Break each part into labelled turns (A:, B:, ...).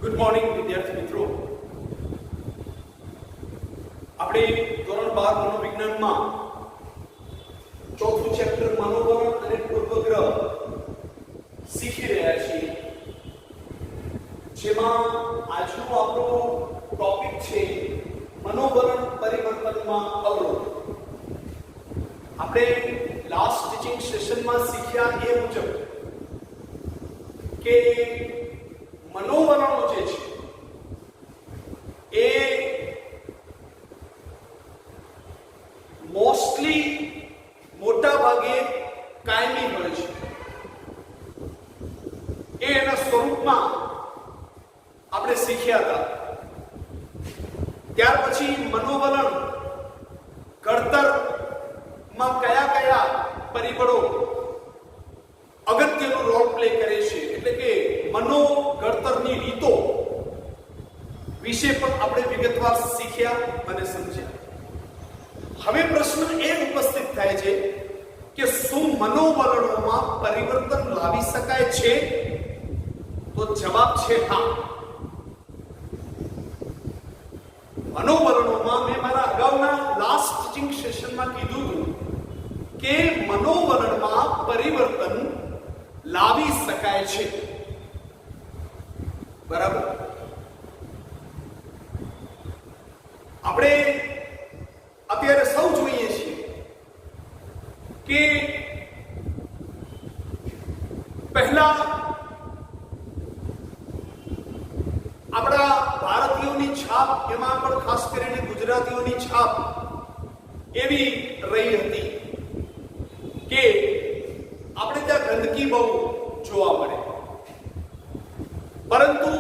A: Good morning વિદ્યાર્થી મિત્રો. આપણે ધોરણ 12 મનોવિજ્ઞાનમાં ચોથું ચેપ્ટર મનોવરણ અને પૂર્વગ્રહ શીખી રહ્યા છીએ, જેમાં આજનો આપણો ટોપિક છે મનોવરણ પરિવર્તનમાં અવરોધ. આપણે લાસ્ટ ટીચિંગ સેશનમાં શીખ્યા એ મુજબ કે મનોવરણો જે છે એ મોસ્ટલી મોટા ભાગે કાયમી હોય છે. એ એના સ્વરૂપમાં આપણે શીખ્યા હતા. ત્યાર પછી મનોવલણ ઘડતરમાં કયા કયા પરિબળો અગત્યનો રોલ પ્લે કરે છે, એટલે કે મનો ઘડતરની રીતો વિશે પણ આપણે વિગતવાર શીખ્યા અને સમજ્યા. હવે પ્રશ્ન એ ઉપસ્થિત થાય છે કે શું મનોવલણોમાં પરિવર્તન લાવી શકાય છે? તો જવાબ છે હા. મનોવલણોમાં મેં મારા અગાઉના લાસ્ટ ટીચિંગ સેશનમાં કીધું હતું કે મનોવલણમાં પરિવર્તન લાવી શકાય છે. બરાબર. આપણે અત્યારે સૌ જોઈએ છીએ કે પહેલા આપણા ભારતીયોની છાપ, એમાં પણ ખાસ કરીને ગુજરાતીઓની છાપ એવી રહી હતી કે આપણે ત્યાં ગંદકી બહુ જોવા મળે, પરંતુ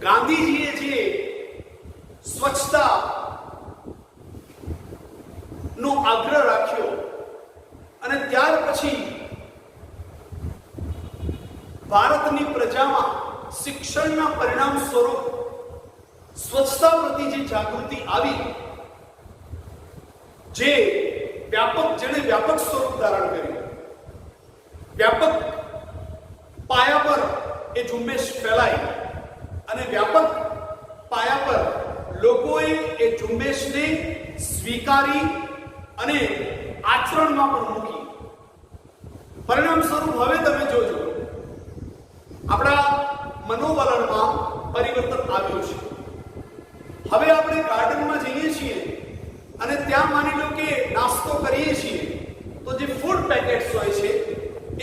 A: ગાંધીજીએ જે સ્વચ્છતા નો આગ્રહ રાખ્યો અને ત્યાર પછી ભારતની પ્રજામાં શિક્ષણના પરિણામ સ્વરૂપ સ્વચ્છતા પ્રતિ જે જાગૃતિ આવી, જેણે વ્યાપક સ્વરૂપ ધારણ કર્યું, વ્યાપક પાયા પર એ ઝુંબેશ ફેલાઈ અને વ્યાપક પાયા પર લોકોએ એ ઝુંબેશને સ્વીકારી અને આચરણમાં પણ મૂકી. પરિણામ સ્વરૂપ હવે તમે જોજો આપણા મનોવલણમાં પરિવર્તન આવ્યું છે. હવે આપણે ગાર્ડનમાં જઈએ છીએ અને ત્યાં માની લો કે નાસ્તો કરીએ છીએ તો જે ફૂડ પેકેટ્સ હોય છે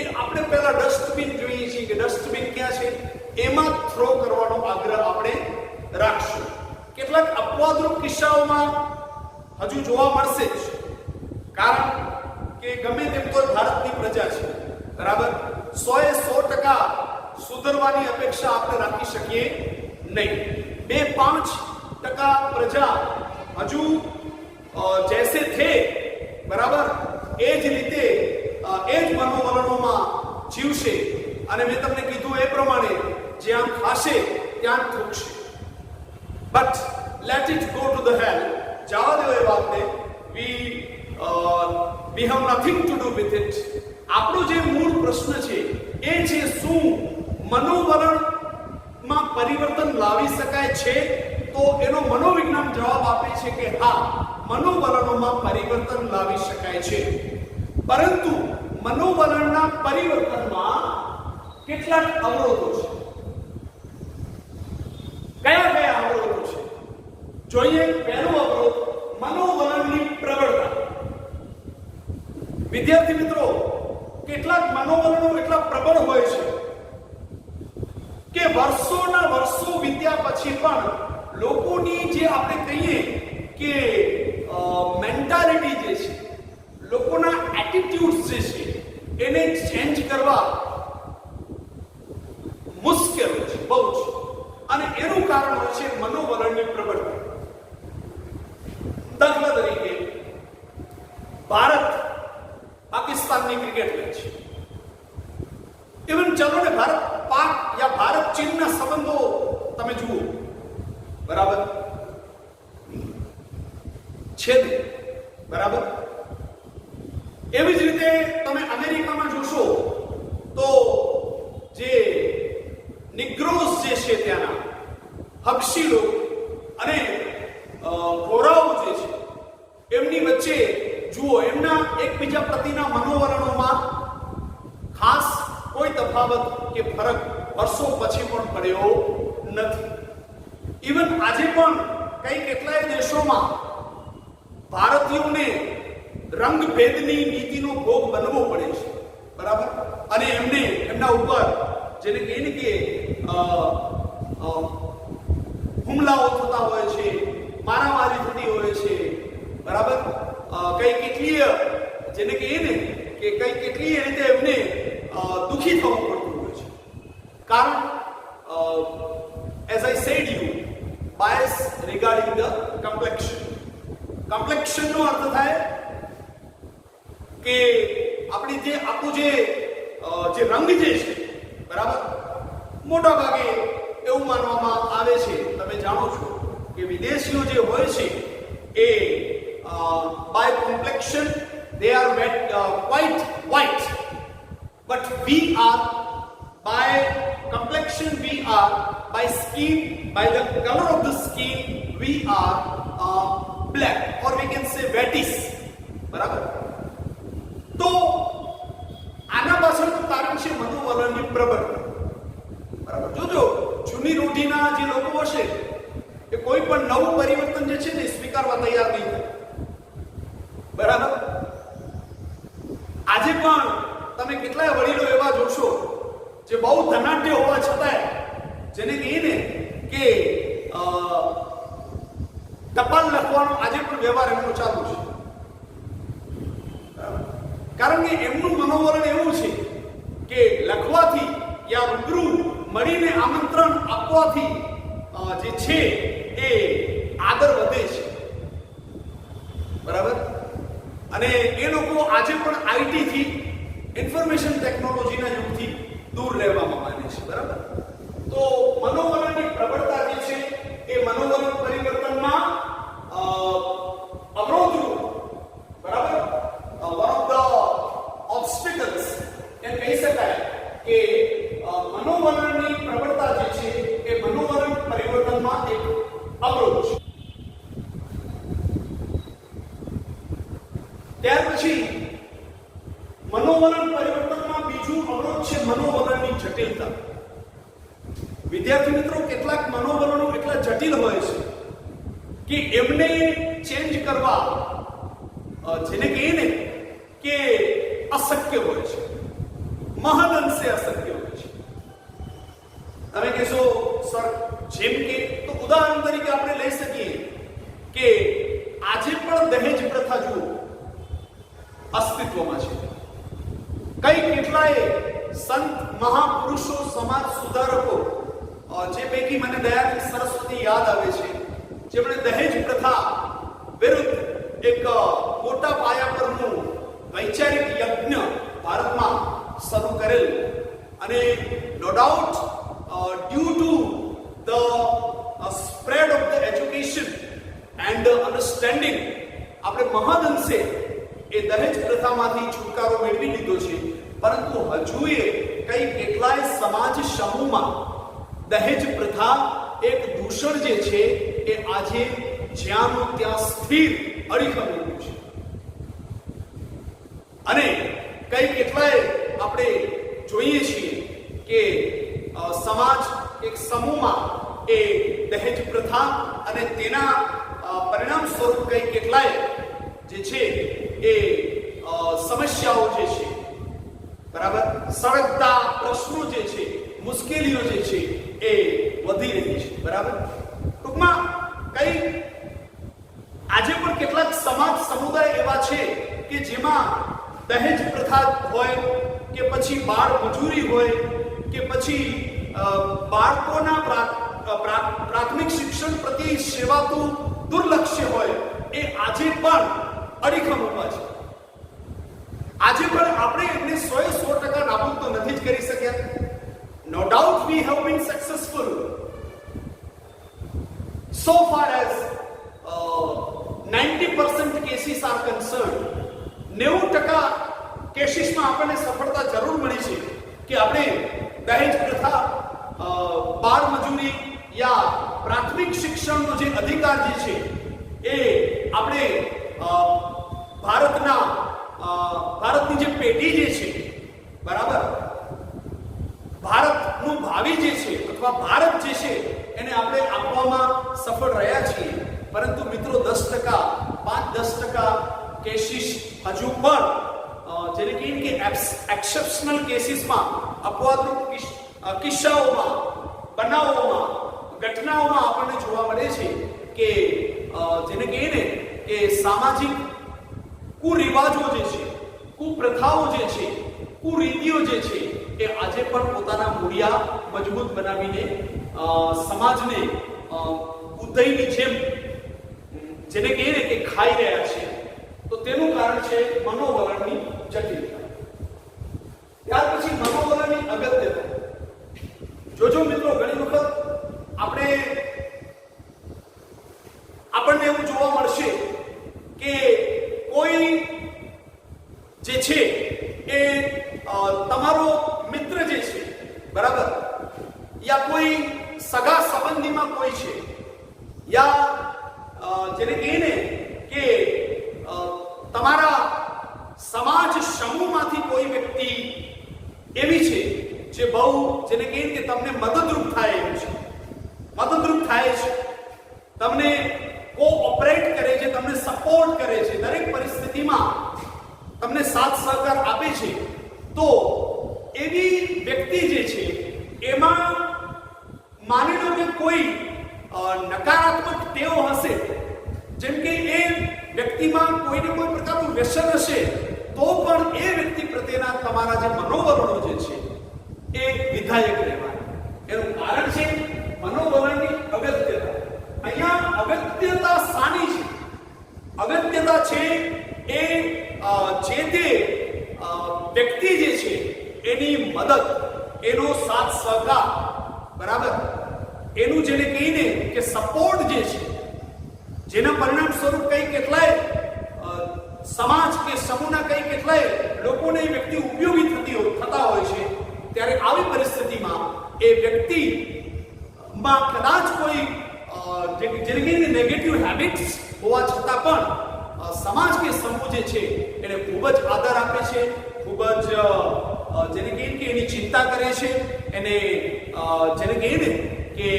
A: એ આપણે પહેલા ડસ્ટબિન જોઈએ છીએ કે ડસ્ટબિન ક્યાં છે, એમાં થ્રો કરવાનો આગ્રહ આપણે રાખશું. કેટલાક અપવાદરૂપ કિસ્સાઓમાં હજુ જોવા મળશે જ, કારણ કે ગમે તેમ તો ભારતની પ્રજા છે, બરાબર. 100% સુધરવાની અપેક્ષા આપણે રાખી શકીએ નહીં. 2-5% પ્રજા હજુ જૈસે થે, બરાબર, એ જ રીતે એ જ મનોવલણોમાં જીવશે અને મેં તમને કીધું એ પ્રમાણે જ્યાં ખાશે ત્યાં થૂકશે. But let it go to the hell. જવા દો એ વાતને. we have nothing to do with it. આપણો જે મૂળ પ્રશ્ન છે એ છે શું મનોવલણમાં પરિવર્તન લાવી શકાય છે? તો એનો મનોવિજ્ઞાન જવાબ આપે છે કે હા, મનોવલણોમાં પરિવર્તન લાવી શકાય છે, પરંતુ મનોવલણના પરિવર્તનમાં કેટલાક અવરોધો છે. કયા કયા અવરોધો છે જોઈએ. પહેલો અવરોધ મનોવલણની પ્રબળતા. વિદ્યાર્થી મિત્રો, કેટલાક મનોવલણો એટલા પ્રબળ હોય છે કે વર્ષોના વર્ષો વીત્યા પછી પણ લોકોની જે આપણે કહીએ કે મેન્ટાલિટી જે છે, લોકોના એટીટ્યુડ્સ જે છે, એને ચેન્જ કરવા મુશ્કેલ છે, બહુ છે. અને એનું કારણ હોય છે મનોવલણની પ્રબળતા. દાખલા તરીકે ભારત પાકિસ્તાનની ક્રિકેટ મેચ, ઇવન ચલો ને ભારત પાક યા ભારત ચીનના સંબંધો તમે જુઓ, બરાબર છે, બરાબર. એવી જ રીતે તમે અમેરિકામાં જોશો તો જે નિગ્રોઝ જે છે ત્યાંના હબશી લોકો અને ગોરાઓ જે છે એમની વચ્ચે જુઓ એમના એકબીજા પ્રતિના મનોવરણોમાં ખાસ કોઈ તફાવત કે ફરક વર્ષો પછી પણ પડ્યો નથી. ઇવન આજે પણ કઈ કેટલાય દેશોમાં ભારતીયોને રંગભેદની નીતિનો ભોગ બનવો પડે છે, બરાબર. અને એમને એમના ઉપર જેને કહીને કે હુમલાઓ થતા હોય છે, મારામારી થતી હોય છે, બરાબર. કઈ કેટલીય જેને કહીએ ને કે કઈ કેટલીય રીતે એમને દુઃખી થવું પડતું હોય છે. કારણ as I said you bias regarding the complexion નો અર્થ થાય કે આપણું જે રંગ જે છે, બરાબર. મોટા ભાગે એવું માનવામાં આવે છે, તમે જાણો છો કે વિદેશીઓ જે હોય છે એ by complexion they are quite white, but we are by complexion, we are by skin, by the color of the skin we are black, or we can say વેટીસ, બરાબર. તો આના પાછળનું કારણ છે મનોવલણની પ્રબળતા, બરાબર. જોજો જૂની રૂઢીના જે લોકો હશે એ કોઈ પણ નવું પરિવર્તન જે છે ને સ્વીકારવા તૈયાર નહીં થાય, બરાબર. આજે પણ તમે કેટલાય વડીલો એવા જોશો જે બહુ ધનાઢ્ય હોવા છતાંય જેને કહીએ ને કે ટપાલ લખવાનો આજે પણ વ્યવહાર એમનો ચાલુ છે, કારણ કે એમનું મનોવરણ એવું છે કે લખવાથી યા રૂબરૂ મળીને આમંત્રણ આપવાથી જે છે એ આગળ વધે છે, બરાબર. અને એ લોકો આજે પણ આઈટી થી ઇન્ફોર્મેશન ટેકનોલોજીના યુગથી દૂર રહેવામાં માને છે, બરાબર. તો મનોવલણની પ્રબળતા જે છે એ મનોવલણ પરિવર્તનમાં અવરોધરૂપ, બરાબર, one of the obstacles એમ કહી શકાય કે મનોવલણની પ્રબળતા જે છે એ મનોવલણ પરિવર્તનમાં એક અવરોધ છે. ત્યાર પછી મનોવલણ પરિવર્તનમાં બીજું અવરોધ છે મનોવલણની જટિલતા. વિદ્યાર્થી મિત્રો, કેટલાક મનોવલણો એટલા જટિલ હોય છે કે એમને ચેન્જ કરવા જેને કહીએ ને કે અશક્ય હોય છે, મહદ અંશે અશક્ય હોય છે. તમે કહેશો સર જેમ કે, તો ઉદાહરણ તરીકે આપણે લઈ શકીએ કે આજે પણ દહેજ પ્રથા જુઓ અસ્તિત્વમાં છે. કઈ કેટલાય સંત મહાપુરુષો, સમાજ સુધારકો, જે પૈકી મને દયાનંદ સરસ્વતી યાદ આવે છે, જેમણે દહેજ પ્રથા વિરુદ્ધ એક મોટા પાયા પરનું વૈચારિક યજ્ઞ ભારતમાં શરૂ કરેલ. અને no doubt due to the spread of the education and understanding આપણે મહદ અંશે એ દહેજ પ્રથામાંથી છુટકારો મેળવી લીધો છે. પરંતુ હજુ એ કઈ કેટલાય સમાજ સમૂહમાં દહેજ પ્રથા એક દૂષણ જે છે એ આજે જ્યાંનું ત્યાં સ્થિર અડીખમ રહ્યું છે. અને કઈ કેટલાય આપણે જોઈએ છીએ કે સમાજ એક સમૂહમાં એ દહેજ પ્રથા અને તેના પરિણામ સ્વરૂપ કઈ કેટલાય જે છે એ સમસ્યાઓ જે છે, બરાબર, સળગતા પ્રશ્નો જે છે, મુશ્કેલીઓ જે છે એ વધી રહી છે, બરાબર. ટૂંકમાં કઈ આજે પણ કેટલાક સમાજ સમુદાય એવા છે કે જેમાં દહેજ પ્રથા હોય કે પછી બાળ મજૂરી હોય કે પછી બાળકોના પ્રાથમિક શિક્ષણ પ્રત્યે સેવાતું દુર્લક્ષ્ય હોય, એ આજે પણ અડીખમ ઉભા છે. આજે પણ આપણે એમને 100% નાબૂદ તો નથી જ કરી શક્યા. No doubt we have been successful so far as 90% cases are concerned. 90% કેસીસમાં આપણને સફળતા જરૂર મળી છે કે આપણે દહેજ પ્રથા બાળ મજૂરી યા પ્રાથમિક શિક્ષણનો જે અધિકાર જે છે એ આપણે ભારતની જે પેઢી જે છે, બરાબર, ભારતનું ભાવિ જે છે અથવા ભારત જે છે એને આપણે આપવામાં સફળ રહ્યા છીએ. પરંતુ મિત્રો 10%, 5-10% કેસીસ હજુ પણ જેને કહીએ કે એક્સેપ્શનલ કેસીસમાં, અપવાદરૂપ કિસ્સાઓમાં, બનાવોમાં, ઘટનાઓમાં આપણને જોવા મળે છે કે જેને કહીએ ને કે સામાજિક કુરિવાજો જે છે, કુપ્રથાઓ જે છે, કુરીતિઓ જે છે એ આજે પણ પોતાના મૂળિયા મજબૂત બનાવીને સમાજને ઉદયની જેમ જેને કહીએ ને કે ખાઈ રહ્યા છે. તો તેનું કારણ છે મનોવલણની જટિલતા. ત્યાર પછી મનોવલણની અગત્યતા. જોજો મિત્રો, ઘણી વખત આપણને એવું જોવા મળશે કે કોઈ જે છે એ તમારો મિત્ર જે છે, બરાબર, યા કોઈ સગા સંબંધીમાં કોઈ છે, યા જેને કહીએ ને કે તમારા સમાજ સમૂહમાંથી કોઈ વ્યક્તિ એવી છે જે બહુ જેને કહીએ કે તમને મદદરૂપ થાય એમ છે, મદદરૂપ થાય છે, તમને કોઓપરેટ કરે છે, તમને સપોર્ટ કરે છે, દરેક પરિસ્થિતિમાં તમને સાથ સહકાર આપે છે. તો એવી વ્યક્તિ જે છે એમાં માની લો કે કોઈ નકારાત્મક ટેવ હશે, જેમ કે એ વ્યક્તિમાં કોઈને કોઈ પ્રકારનું વ્યસન હશે, તો પણ એ વ્યક્તિ પ્રત્યેના તમારા જે મનોવલણો જે છે એ વિધાયક રહેવાના. એનું કારણ છે મનોવલણની અગત્યતા. અહીંયા અગત્યતા શાની છે? અગત્યતા છે એ જે તે વ્યક્તિ જે છે એની મદદ, એનો સાથ સહકાર, બરાબર, એનું જેને કહીને કે સપોર્ટ જે છે, જેના પરિણામ સ્વરૂપ કઈ કેટલાય સમાજ કે સમૂહના કઈ કેટલાય લોકોને એ વ્યક્તિ ઉપયોગી થતા હોય છે. ત્યારે આવી પરિસ્થિતિમાં એ વ્યક્તિમાં કદાચ કોઈ જેને કહીને નેગેટિવ હેબિટ્સ હોવા છતાં પણ સમાજ કે સમૂહ જે છે એને ખૂબ જ આદર આપે છે, ખૂબ જ જેને કહીએ કે એની ચિંતા કરે છે, એને જેને કહીએ ને કે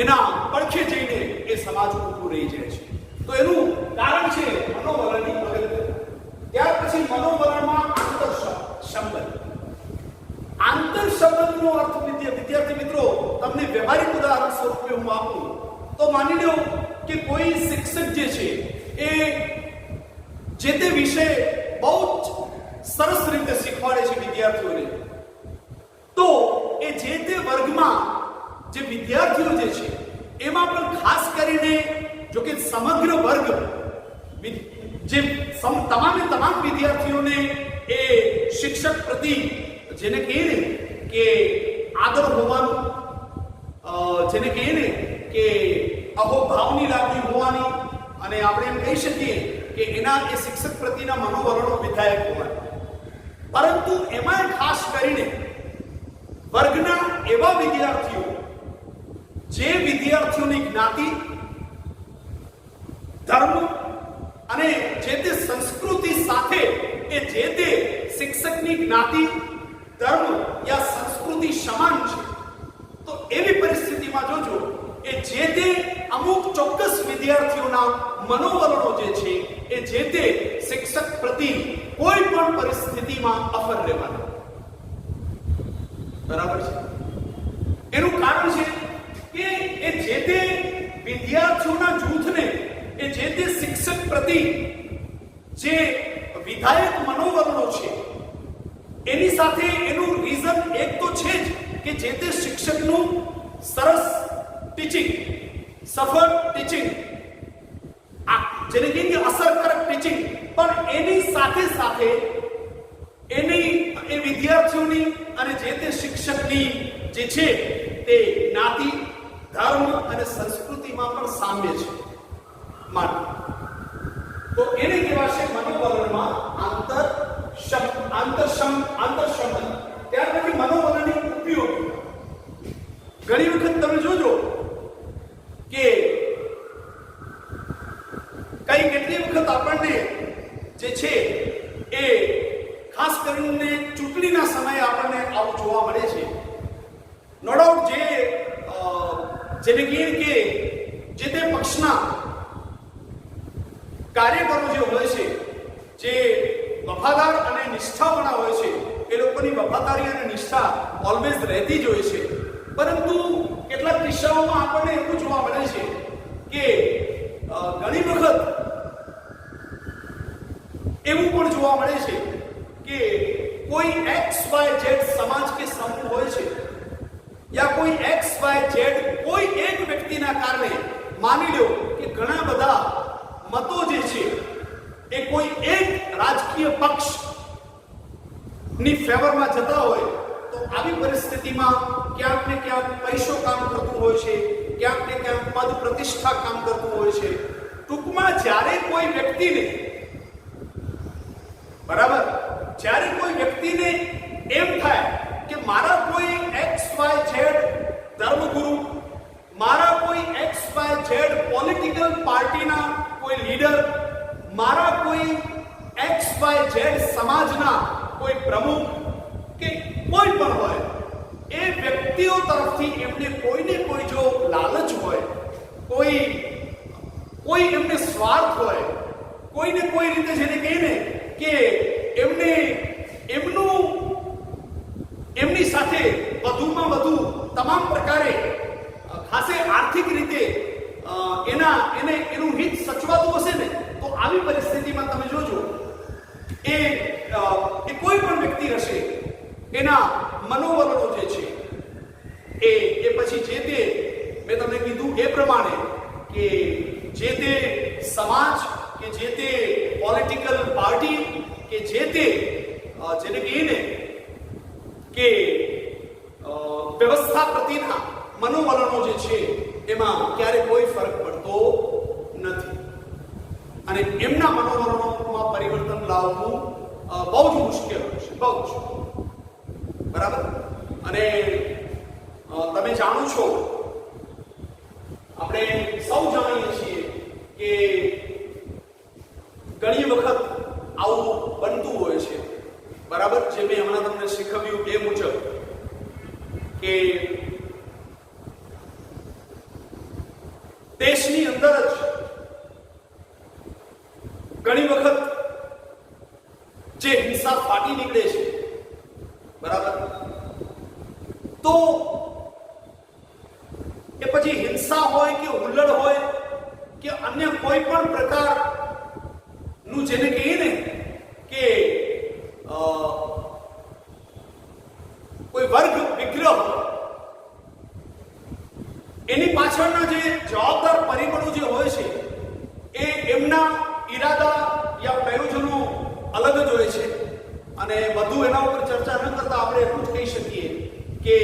A: એના પડખે જઈને એ સમાજ ઊભું રહી જાય છે. તો એનું કારણ છે મનોવલણની અગત્યતા. ત્યાર પછી મનોવલણમાં આંતરસંબંધ. આંતરસંબંધનો અર્થ વિદ્યાર્થી મિત્રો તમને વ્યવહારિક ઉદાહરણ સ્વરૂપે હું આપું તો માની લો કે કોઈ શિક્ષક જે છે એ જે તે વિષય બહુ જ સરસ રીતે શીખવાડે છે વિદ્યાર્થીઓને, તો એ જે તે વર્ગમાં જે વિદ્યાર્થીઓ જે છે એમાં પણ ખાસ કરીને જો કે સમગ્ર વર્ગ જે તમામ વિદ્યાર્થીઓને એ શિક્ષક પ્રતિ જેને કહીએ ને કે આદર હોવાનું, જેને કહીએ ને કે અહોભાવની લાગણી હોવાની, અને આપણે એમ કહી શકીએ કે એના એ શિક્ષક પ્રત્યેના મનોવલણો વિધાયક હોવાના. પરંતુ એમાં ખાસ કરીને વર્ગના એવા વિદ્યાર્થીઓ જે વિદ્યાર્થીઓની જ્ઞાતિ, ધર્મ અને જે તે સંસ્કૃતિ સાથે એ જે તે શિક્ષકની જ્ઞાતિ, ધર્મ યા સંસ્કૃતિ સમાન છે, તો એવી પરિસ્થિતિમાં જોજો એ જે તે અમુક ચોક્કસ વિદ્યાર્થીઓના મનોવલણો જે છે એ જે તે શિક્ષક પ્રતિ કોઈ પણ પરિસ્થિતિમાં અફર રહેવાના. બરાબર છે? એનું કારણ છે કે એ જે તે વિદ્યાર્થીઓના જૂથને એ જે તે શિક્ષક પ્રતિ જે વિધાયક મનોવલણો છે એની સાથે એનું રીઝન એક તો છે જ કે જે તે શિક્ષકનું સરસ ટીચિંગ, સફળ ટીચિંગ, જેને કહીએ કે અસરકારક ટીચિંગ, પણ એની સાથે સાથે એની એ વિદ્યાર્થીઓની અને જે તે શિક્ષકની જે છે તે જ્ઞાતિ, ધર્મ અને સંસ્કૃતિમાં પણ સામ્ય છે. તો એને કહેવાશે મનોવલણમાં આંતરસંબંધ. ત્યાર પછી મનોવલણની ઉપયોગિતા. ઘણી વખત તમે જોજો કે કેટલી વખત આપણને જે છે એ ખાસ કરીને ચૂંટણીના સમયે આપણને આવું જોવા મળે છે. નો ડાઉટ જેને કહીએ કે જે તે પક્ષના કાર્યકરો જે હોય છે, જે વફાદાર અને નિષ્ઠાવાળા હોય છે, એ લોકોની વફાદારી અને નિષ્ઠા ઓલવેઝ રહેતી જ હોય છે. પરંતુ કેટલાક કિસ્સાઓમાં આપણને એવું જોવા મળે છે કે ઘણી વખત એવું પણ જોવા મળે છે કે કોઈ XYZ સમાજ કે સમૂહ હોય છે, યા કોઈ XYZ કોઈ એક વ્યક્તિના કારણે માની લો કે ઘણા બધા મતો જે છે એ કોઈ એક રાજકીય પક્ષ ની ફેવરમાં જતા હોય, તો આવી પરિસ્થિતિમાં ક્યાંક ને ક્યાંક પૈસો કામ કરતું હોય છે, ક્યાંક ને ક્યાંક પદ પ્રતિષ્ઠા કામ કરતું હોય છે. ટૂંકમાં જ્યારે કોઈ વ્યક્તિને બરાબર જ્યારે કોઈ વ્યક્તિને એમ થાય કે મારા કોઈ XYZ ધર્મગુરુ, મારા કોઈ XYZ પોલિટિકલ પાર્ટીના કોઈ લીડર, મારા કોઈ XYZ સમાજના કોઈ પ્રમુખ કે કોઈ પણ હોય, એ વ્યક્તિઓ તરફથી એમને કોઈને કોઈ જો લાલચ હોય, કોઈ એમને સ્વાર્થ હોય, કોઈને કોઈ રીતે જેને કહીને કે એમની સાથે વધુમાં વધુ તમામ પ્રકારે ખાસે આર્થિક રીતે એનું હિત સચવાતું હશે ને, તો આવી પરિસ્થિતિમાં તમે જોજો એ કોઈ પણ વ્યક્તિ હશે, એના મનોવલણો જે છે એ પછી જે તે મેં તમને કીધું એ પ્રમાણે કે જે તે સમાજ કે જે તે પોલિટિકલ પાર્ટી કે જે તે જેને કહીને કે વ્યવસ્થા પ્રતિના મનોવલણો જે છે એમાં ક્યારે કોઈ ફરક પડતો નથી. અને એમના મનોવલણોમાં પરિવર્તન લાવવું બહુ જ મુશ્કેલ છે, બહુ જ. બરાબર. અને તમે જાણો છો, આપણે સૌ જાણીએ છીએ કે ઘણી વખત આવું બનતું હોય છે. બરાબર. જે મેં હમણાં તમને શીખવ્યું એ મુજબ કે દેશની અંદર જ ઘણી વખત જે હિંસા ફાટી નીકળે છે, બરાબર, તો એ પછી હિંસા હોય કે હુલ્લડ હોય કે અન્ય કોઈ પણ પ્રકારનું જેને કહીએ ને કે કોઈ વર્ગ વિગ્રહ, એની પાછળના જે જવાબદાર પરિબળો જે હોય છે એ એમના ઈરાદા યા પ્રયોજનો અલગ જ હોય છે. અને વધુ એના ઉપર ચર્ચા ન કરતા આપણે એટલું જ કહી શકીએ કે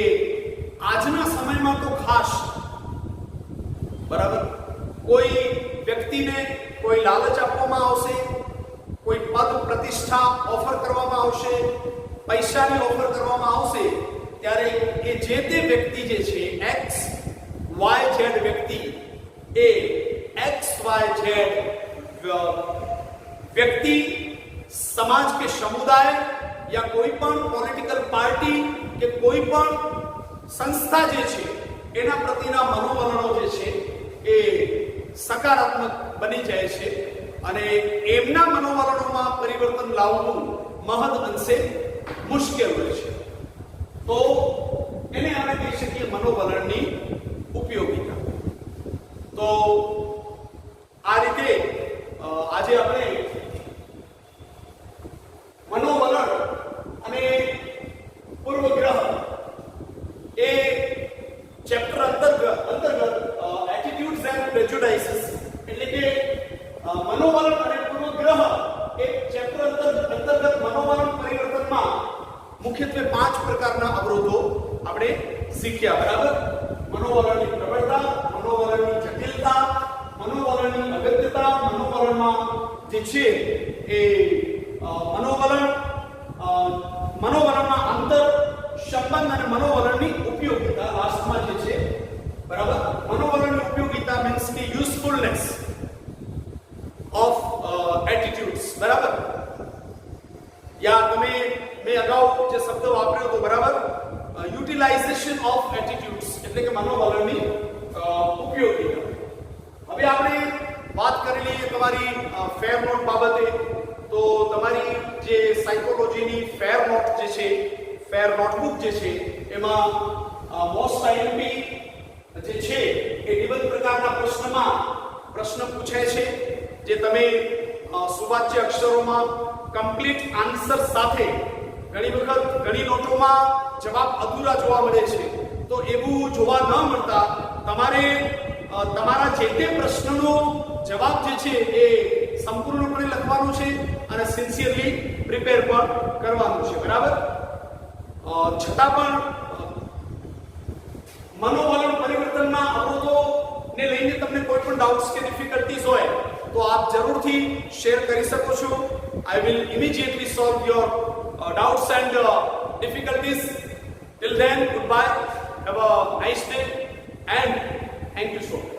A: આજના સમયમાં તો ખાસ, બરાબર, કોઈ વ્યક્તિને કોઈ લાલચ આપવામાં આવશે, કોઈ પદ પ્રતિષ્ઠા ઓફર કરવામાં આવશે, પૈસાની ઓફર કરવામાં આવશે, ત્યારે એ જે તે વ્યક્તિ જે છે XYZ વ્યક્તિ, એ XYZ વ્યક્તિ, સમાજ કે સમુદાય યા કોઈ પણ પોલિટિકલ પાર્ટી કે કોઈ પણ સંસ્થા જે છે એના પ્રતિના મનોવલણો જે છે એ સકારાત્મક બની જાય છે. અને એમના મનોવલણોમાં પરિવર્તન લાવવું મહદ અંશે મુશ્કેલ હોય છે. તો એને આપણે કહી શકીએ મનોવલણની ઉપયોગિતા. તો આ રીતે આજે આપણે મનોવલણ અને પૂર્વગ્રહ એ ચેપ્ટર અંતર્ગત એટીટ્યુડ્સ એન્ડ પ્રેજુડાઇસીસ એટલે કે મનોવલણ અને પૂર્વગ્રહ એ ચેપ્ટર અંતર્ગત મનોવલણ પરિવર્તનમાં મુખ્યત્વે 5 પ્રકારના અવરોધો આપણે શીખ્યા. બરાબર. મનોવલણની પ્રબળતા, મનોવલણની જટિલતા, મનોવલણની અગત્યતા, મનોવલણમાં જે છે એ મનોવલણના અંતર સંબંધ અને મનોવલણની ઉપયોગિતા લાસ્ટમાં જે છે મેં અગાઉ જે શબ્દ વાપર્યો હતો બરાબર, યુટિલાઇઝેશન ઓફ એટીટ્યુડ્સ એટલે કે મનોવલણની ઉપયોગિતા. હવે આપણે વાત કરી લઈએ તમારી ફેર નોટ બાબતે. તો તમારી જે સાયકોલોજીની ફેર નોટ જે છે, ફેર નોટબુક જે છે, એમાં મોસ્ટ આઈએમપી જે છે એ નિબંધ પ્રકારના પ્રશ્ન પૂછાય છે, જે તમે સુવાચ્ય અક્ષરોમાં કમ્પ્લીટ આન્સર સાથે ઘણી વખત ઘણી નોટોમાં જવાબ અધૂરા જોવા મળે છે. તો એવું જોવા ન મળતા તમારે તમારા જે તે પ્રશ્નનો જવાબ જે છે એ સંપૂર્ણપણે લખવાનો છે અને સિન્સિયરલી પ્રિપેર પણ કરવાનું છે, બરાબર. છતાં પણ મનોવલણ પરિવર્તનના અવરોધોને લઈને તમને કોઈ પણ ડાઉટ્સ કે ડિફિકલ્ટીઝ હોય તો આપ જરૂરથી શેર કરી શકો છો. I will immediately solve your doubts and difficulties. Till then, goodbye. Have a nice day and thank you so much.